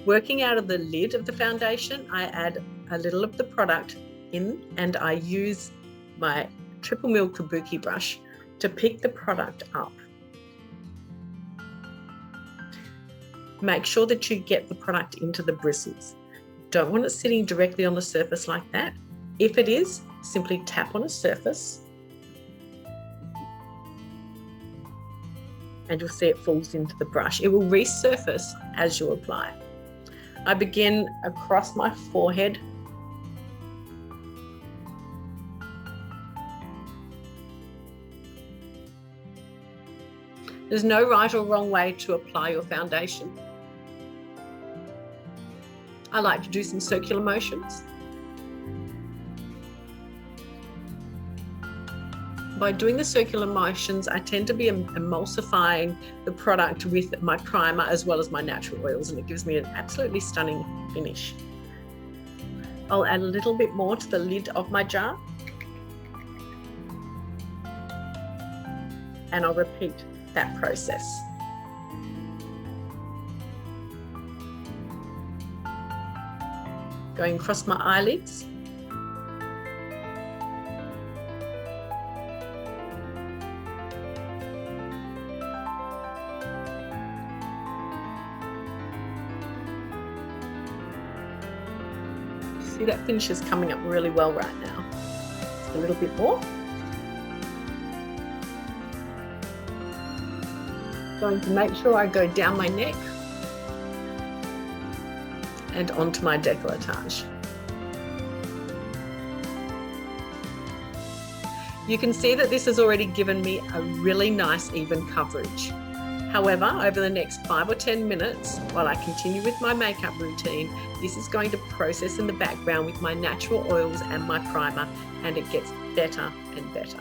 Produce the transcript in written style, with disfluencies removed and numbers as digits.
Working out of the lid of the foundation, I add a little of the product in and I use my triple mill kabuki brush to pick the product up. Make sure that you get the product into the bristles. Don't want it sitting directly on the surface like that. If it is, simply tap on a surface and you'll see it falls into the brush. It will resurface as you apply. I begin across my forehead. There's no right or wrong way to apply your foundation. I like to do some circular motions. By doing the circular motions, I tend to be emulsifying the product with my primer as well as my natural oils, and it gives me an absolutely stunning finish. I'll add a little bit more to the lid of my jar, and I'll repeat that process. Going across my eyelids. See, that finish is coming up really well right now. Just a little bit more. Going to make sure I go down my neck and onto my décolletage. You can see that this has already given me a really nice even coverage. However, over the next 5 or 10 minutes, while I continue with my makeup routine, this is going to process in the background with my natural oils and my primer, and it gets better and better.